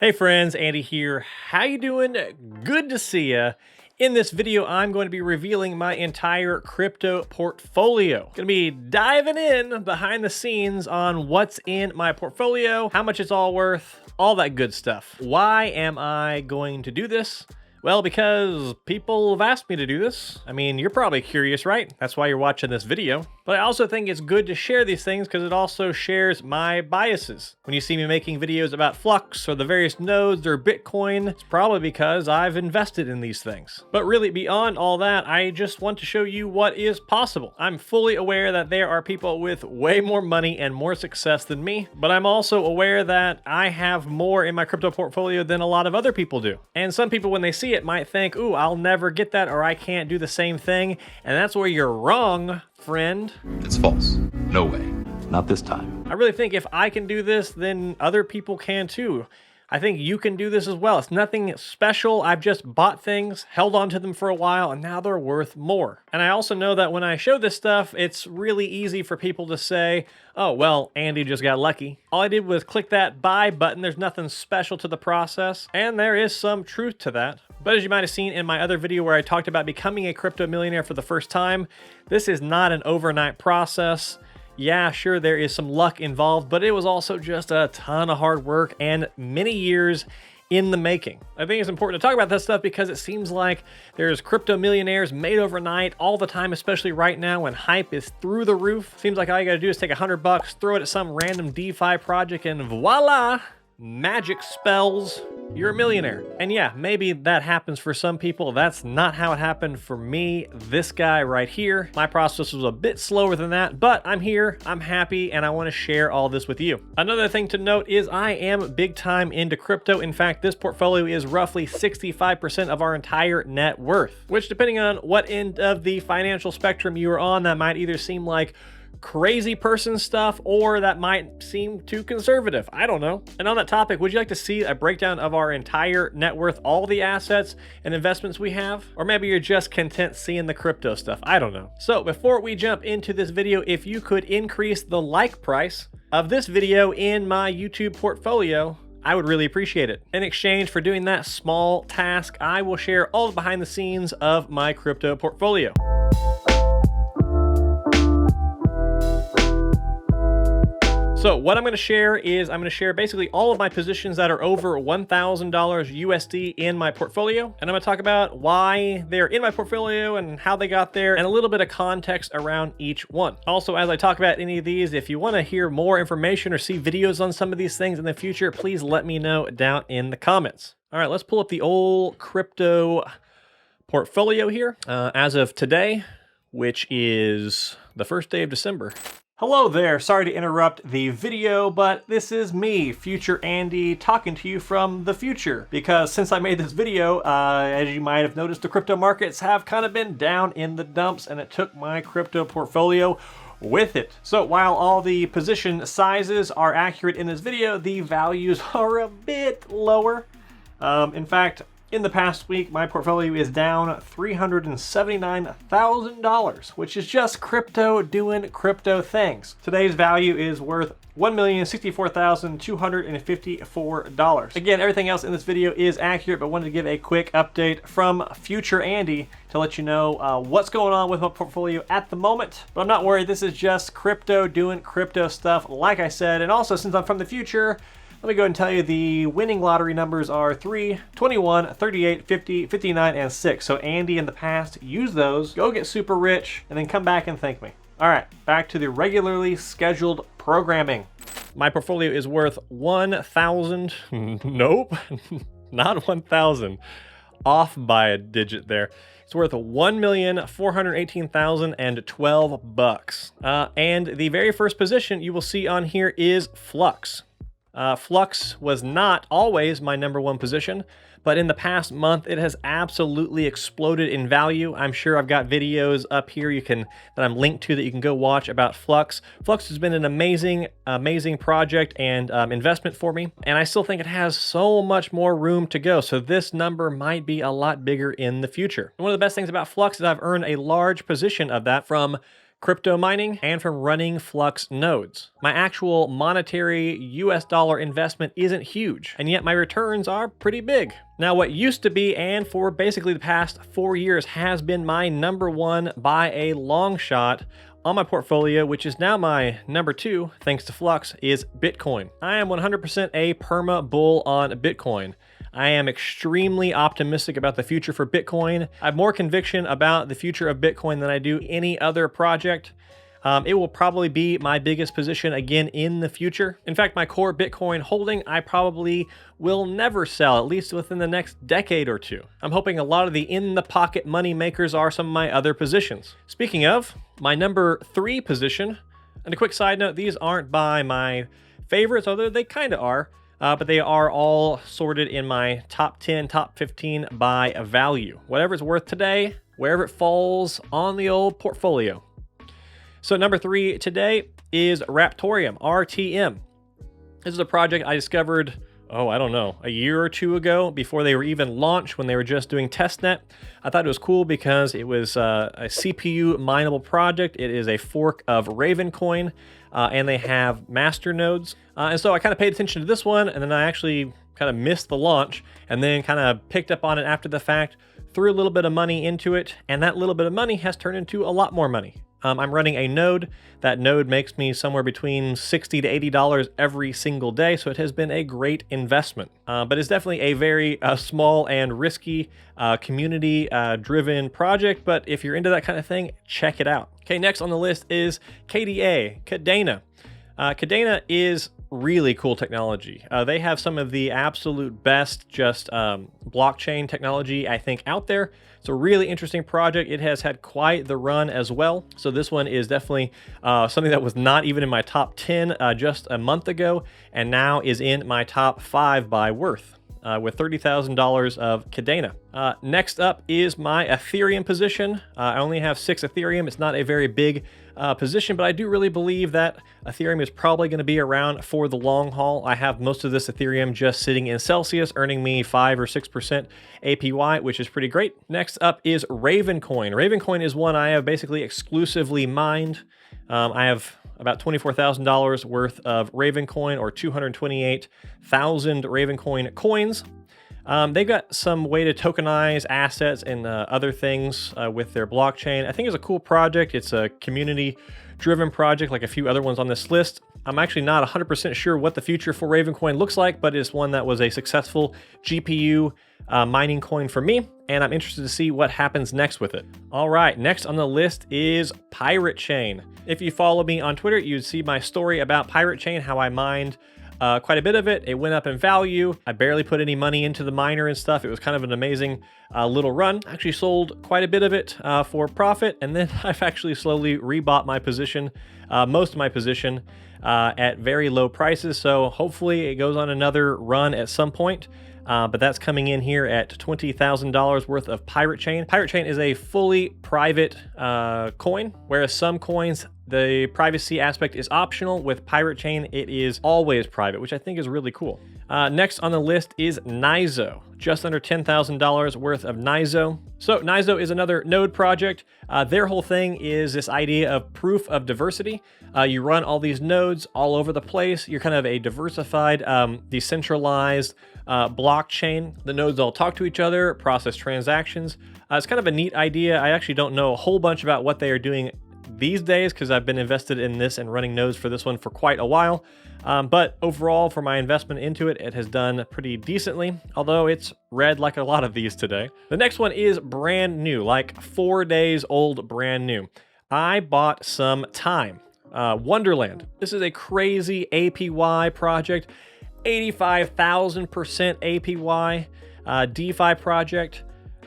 Hey friends, Andy here. How you doing? Good to see ya. In this video, I'm going to be revealing my entire crypto portfolio. Going to be diving in behind the scenes on what's in my portfolio, how much it's all worth, all that good stuff. Why am I going to do this? Well, because people have asked me to do this. I mean, you're probably curious, right? That's why you're watching this video. But I also think it's good to share these things because it also shares my biases. When you see me making videos about Flux or the various nodes or Bitcoin, it's probably because I've invested in these things. But really, beyond all that, I just want to show you what is possible. I'm fully aware that there are people with way more money and more success than me, but I'm also aware that I have more in my crypto portfolio than a lot of other people do. And some people, when they see it, might think, ooh, I'll never get that, or I can't do the same thing. And that's where you're wrong, friend. It's false. No way. Not this time. I really think if I can do this, then other people can too. I think you can do this as well. It's nothing special. I've just bought things, held on to them for a while, and now they're worth more. And I also know that when I show this stuff, it's really easy for people to say, oh, well, Andy just got lucky. All I did was click that buy button. There's nothing special to the process, and there is some truth to that. But as you might have seen in my other video where I talked about becoming a crypto millionaire for the first time, this is not an overnight process. Yeah, sure, there is some luck involved, but it was also just a ton of hard work and many years in the making. I think it's important to talk about that stuff because it seems like there's crypto millionaires made overnight all the time, especially right now when hype is through the roof. Seems like all you gotta do is take $100, throw it at some random DeFi project, and voila, magic spells, you're a millionaire. And yeah, maybe that happens for some people. That's not how it happened for me. This guy right here, my process was a bit slower than that, but I'm here, I'm happy, and I want to share all this with you. Another thing to note is I am big time into crypto. In fact, this portfolio is roughly 65% of our entire net worth, which depending on what end of the financial spectrum you are on, that might either seem like crazy person stuff, or that might seem too conservative. I don't know. And on that topic, would you like to see a breakdown of our entire net worth, all the assets and investments we have? Or maybe you're just content seeing the crypto stuff. I don't know. So before we jump into this video, if you could increase the like price of this video in my YouTube portfolio, I would really appreciate it. In exchange for doing that small task, I will share all the behind the scenes of my crypto portfolio. So what I'm going to share is I'm going to share basically all of my positions that are over $1,000 USD in my portfolio. And I'm going to talk about why they're in my portfolio and how they got there and a little bit of context around each one. Also, as I talk about any of these, if you want to hear more information or see videos on some of these things in the future, please let me know down in the comments. All right, let's pull up the old crypto portfolio here. As of today, which is the first day of December. Hello there, sorry to interrupt the video, but this is me, Future Andy, talking to you from the future. Because since I made this video, as you might have noticed, the crypto markets have kind of been down in the dumps, and it took my crypto portfolio with it. So while all the position sizes are accurate in this video, the values are a bit lower. In fact, in the past week, my portfolio is down $379,000, which is just crypto doing crypto things. Today's value is worth $1,064,254. Again, everything else in this video is accurate, but wanted to give a quick update from Future Andy to let you know what's going on with my portfolio at the moment. But I'm not worried, this is just crypto doing crypto stuff, like I said. And also, since I'm from the future, let me go ahead and tell you the winning lottery numbers are 3, 21, 38, 50, 59, and 6. So Andy in the past used those, go get super rich, and then come back and thank me. All right, back to the regularly scheduled programming. My portfolio is worth 1,000, nope, not 1,000, off by a digit there. It's worth $1,418,012. And the very first position you will see on here is Flux. Flux was not always my #1 position, but in the past month, it has absolutely exploded in value. I'm sure I've got videos up here that I'm linked to that you can go watch about Flux. Flux has been an amazing project and investment for me, and I still think it has so much more room to go. So this number might be a lot bigger in the future. And one of the best things about Flux is I've earned a large position of that from crypto mining and from running Flux nodes. My actual monetary US dollar investment isn't huge, and yet my returns are pretty big. Now, what used to be, and for basically the past 4 years, has been my number one by a long shot on my portfolio, which is now my number 2, thanks to Flux, is Bitcoin. I am 100% a perma bull on Bitcoin. I am extremely optimistic about the future for Bitcoin. I have more conviction about the future of Bitcoin than I do any other project. It will probably be my biggest position again in the future. In fact, my core Bitcoin holding, I probably will never sell, at least within the next decade or two. I'm hoping a lot of the in-the-pocket money makers are some of my other positions. Speaking of, my number 3 position, and a quick side note, these aren't by my favorites, although they kind of are, but they are all sorted in my top 10, top 15 by value. Whatever it's worth today, wherever it falls on the old portfolio. So number 3 today is Raptorium, RTM. This is a project I discovered, I don't know, a year or two ago before they were even launched, when they were just doing testnet. I thought it was cool because it was a CPU mineable project. It is a fork of Ravencoin, and they have master nodes. And so I kind of paid attention to this one, and then I actually kind of missed the launch, and then kind of picked up on it after the fact, threw a little bit of money into it, and that little bit of money has turned into a lot more money. I'm running a node. That node makes me somewhere between $60 to $80 every single day, so it has been a great investment. But it's definitely a very small and risky community-driven project, but if you're into that kind of thing, check it out. Okay, next on the list is KDA, Kadena. Kadena is really cool technology. They have some of the absolute best blockchain technology, I think, out there. It's a really interesting project. It has had quite the run as well. So this one is definitely something that was not even in my top 10 just a month ago, and now is in my top 5 by worth. With $30,000 of Kadena. Next up is my Ethereum position. I only have 6 Ethereum. It's not a very big position, but I do really believe that Ethereum is probably going to be around for the long haul. I have most of this Ethereum just sitting in Celsius, earning me 5 or 6% APY, which is pretty great. Next up is Ravencoin. Ravencoin is one I have basically exclusively mined. I have about $24,000 worth of Ravencoin, or 228,000 Ravencoin coins. They've got some way to tokenize assets and other things with their blockchain. I think it's a cool project. It's a community-driven project like a few other ones on this list. I'm actually not 100% sure what the future for Ravencoin looks like, but it's one that was a successful GPU mining coin for me, and I'm interested to see what happens next with it. All right, next on the list is Pirate Chain. If you follow me on Twitter, you'd see my story about Pirate Chain, how I mined quite a bit of it. It went up in value. I barely put any money into the miner and stuff. It was kind of an amazing little run. I actually sold quite a bit of it for profit, and then I've actually slowly rebought my position, most of my position, at very low prices. So hopefully it goes on another run at some point. But that's coming in here at $20,000 worth of Pirate Chain. Pirate Chain is a fully private coin, whereas some coins, the privacy aspect is optional. With Pirate Chain, it is always private, which I think is really cool. Next on the list is Nizo, just under $10,000 worth of Nizo. So Nizo is another node project. Their whole thing is this idea of proof of diversity. You run all these nodes all over the place. You're kind of a diversified, decentralized blockchain. The nodes all talk to each other, process transactions. It's kind of a neat idea. I actually don't know a whole bunch about what they are doing these days because I've been invested in this and running nodes for this one for quite a while. But overall, for my investment into it, it has done pretty decently, although it's red like a lot of these today. The next one is brand new, like 4 days old, brand new. I bought some time. Wonderland. This is a crazy APY project, 85,000% APY DeFi project.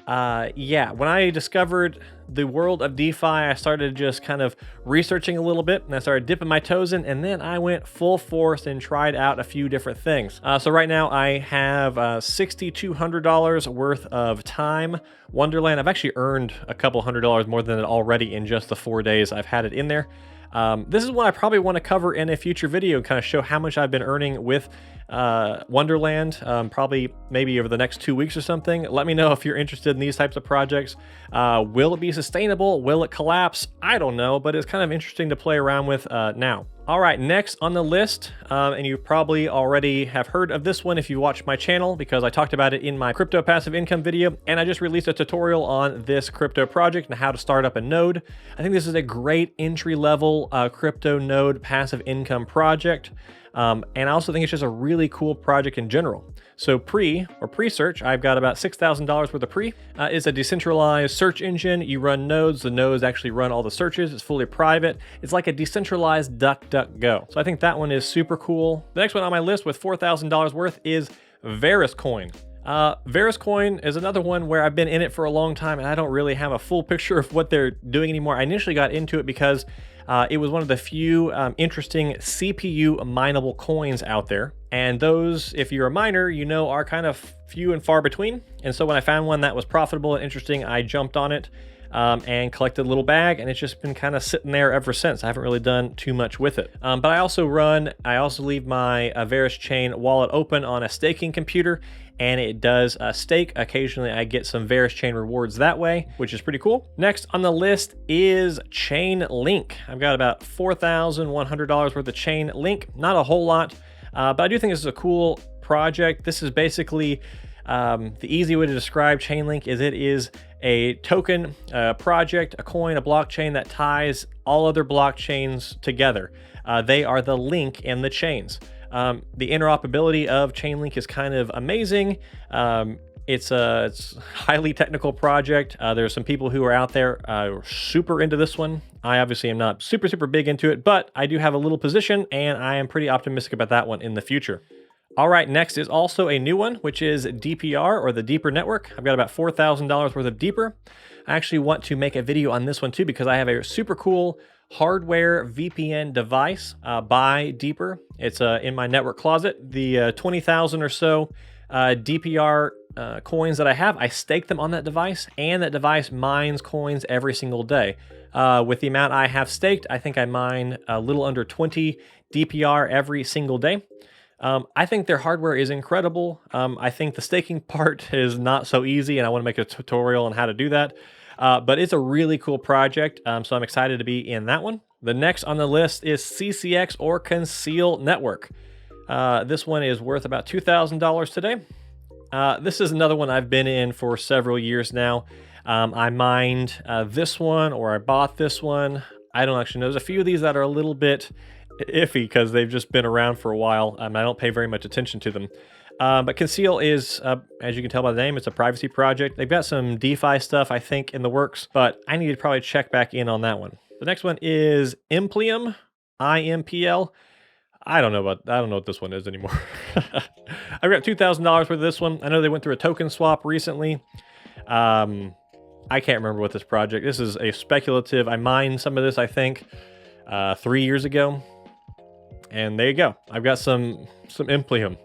Yeah, when I discovered the world of DeFi, I started just kind of researching a little bit, and I started dipping my toes in, and then I went full force and tried out a few different things. So right now I have $6,200 worth of time Wonderland. I've actually earned a couple $100 more than it already in just the 4 days I've had it in there. This is one I probably want to cover in a future video and kind of show how much I've been earning with wonderland, probably maybe over the next 2 weeks or something. Let me know if you're interested in these types of projects. Will it be sustainable? Will it collapse? I don't know, but it's kind of interesting to play around with now. All right, next on the list, and you probably already have heard of this one if you watch my channel, because I talked about it in my crypto passive income video, and I just released a tutorial on this crypto project and how to start up a node. I think this is a great entry-level crypto node passive income project. And I also think it's just a really cool project in general. So pre-search, I've got about $6,000 worth of pre. It's a decentralized search engine. You run nodes. The nodes actually run all the searches. It's fully private. It's like a decentralized DuckDuckGo. So I think that one is super cool. The next one on my list with $4,000 worth is VerisCoin. VerisCoin is another one where I've been in it for a long time and I don't really have a full picture of what they're doing anymore. I initially got into it because it was one of the few interesting CPU mineable coins out there. And those, if you're a miner, you know, are kind of few and far between. And so when I found one that was profitable and interesting, I jumped on it and collected a little bag, and it's just been kind of sitting there ever since. I haven't really done too much with it. But I also leave my VerisChain wallet open on a staking computer, and it does stake. Occasionally I get some VerisChain rewards that way, which is pretty cool. Next on the list is Chainlink. I've got about $4,100 worth of Chainlink, not a whole lot, but I do think this is a cool project. This is basically the easy way to describe Chainlink is it is a token, project, a coin, a blockchain that ties all other blockchains together. They are the link in the chains. The interoperability of Chainlink is kind of amazing. It's a highly technical project. There's some people who are out there super into this one. I obviously am not super big into it, but I do have a little position, and I am pretty optimistic about that one in the future. All right, next is also a new one, which is DPR, or the Deeper Network. I've got about $4,000 worth of Deeper. I actually want to make a video on this one too, because I have a super cool hardware VPN device by Deeper. It's in my network closet. The 20,000 or so DPR coins that I have, I stake them on that device, and that device mines coins every single day. With the amount I have staked, I think I mine a little under 20 DPR every single day. I think their hardware is incredible. I think the staking part is not so easy, and I want to make a tutorial on how to do that. But it's a really cool project, so I'm excited to be in that one. The next on the list is CCX, or Conceal Network. This one is worth about $2,000 today. This is another one I've been in for several years now. I mined this one, or I bought this one. I don't actually know. There's a few of these that are a little bit iffy because they've just been around for a while. I don't pay very much attention to them. But Conceal is, as you can tell by the name, it's a privacy project. They've got some DeFi stuff, I think, in the works, but I need to probably check back in on that one. The next one is Implium, IMPL. I don't know what this one is anymore. I've got $2,000 worth of this one. I know they went through a token swap recently. I can't remember what this project. This is a speculative. I mined some of this, I think, 3 years ago. And there you go. I've got some Implium.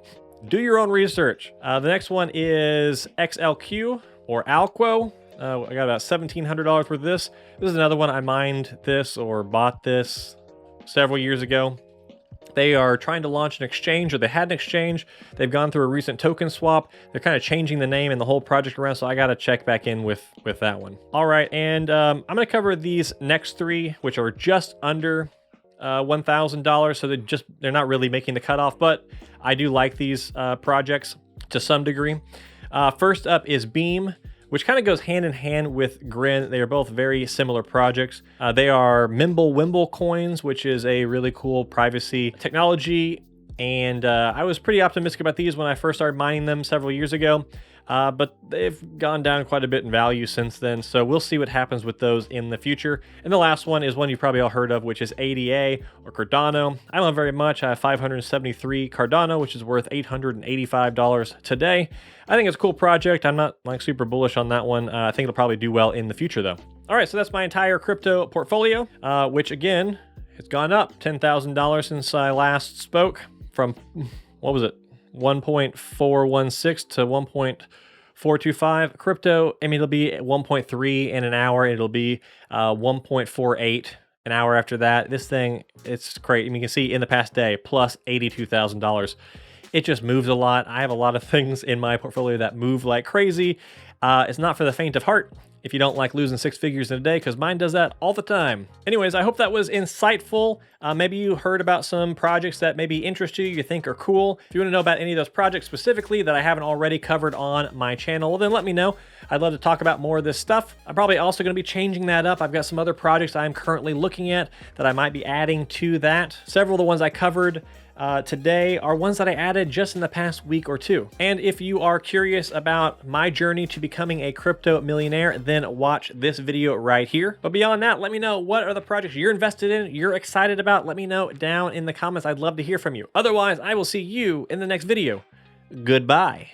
Do your own research. The next one is XLQ, or Alquo. I got about $1,700 worth of this. This is another one. I mined this or bought this several years ago. They are trying to launch an exchange, or they had an exchange. They've gone through a recent token swap. They're kind of changing the name and the whole project around, so I got to check back in with that one. All right, and I'm going to cover these next three, which are just under $1,000, so they're not really making the cutoff, but I do like these projects to some degree. First up is Beam, which kind of goes hand in hand with Grin. They are both very similar projects. They are Mimblewimble coins, which is a really cool privacy technology. And I was pretty optimistic about these when I first started mining them several years ago. But they've gone down quite a bit in value since then, so we'll see what happens with those in the future. And the last one is one you've probably all heard of, which is ADA, or Cardano. I don't know very much. I have 573 Cardano, which is worth $885 today. I think it's a cool project. I'm not like super bullish on that one. I think it'll probably do well in the future though. All right, so that's my entire crypto portfolio, which again, it's gone up $10,000 since I last spoke, from, what was it? 1.416 to 1.425 crypto. I mean, it'll be 1.3 in an hour. It'll be 1.48 an hour after that. This thing, it's great. I mean, you can see in the past day, plus $82,000 it just moves a lot. I have a lot of things in my portfolio that move like crazy. It's not for the faint of heart if you don't like losing 6 figures in a day, because mine does that all the time. Anyways, I hope that was insightful. Maybe you heard about some projects that maybe interest you think are cool. If you want to know about any of those projects specifically that I haven't already covered on my channel, well, then let me know. I'd love to talk about more of this stuff. I'm probably also going to be changing that up. I've got some other projects I'm currently looking at that I might be adding to that. Several of the ones I covered today are ones that I added just in the past week or two. And if you are curious about my journey to becoming a crypto millionaire, then watch this video right here. But beyond that, let me know what are the projects you're invested in, you're excited about. Let me know down in the comments. I'd love to hear from you. Otherwise, I will see you in the next video. Goodbye.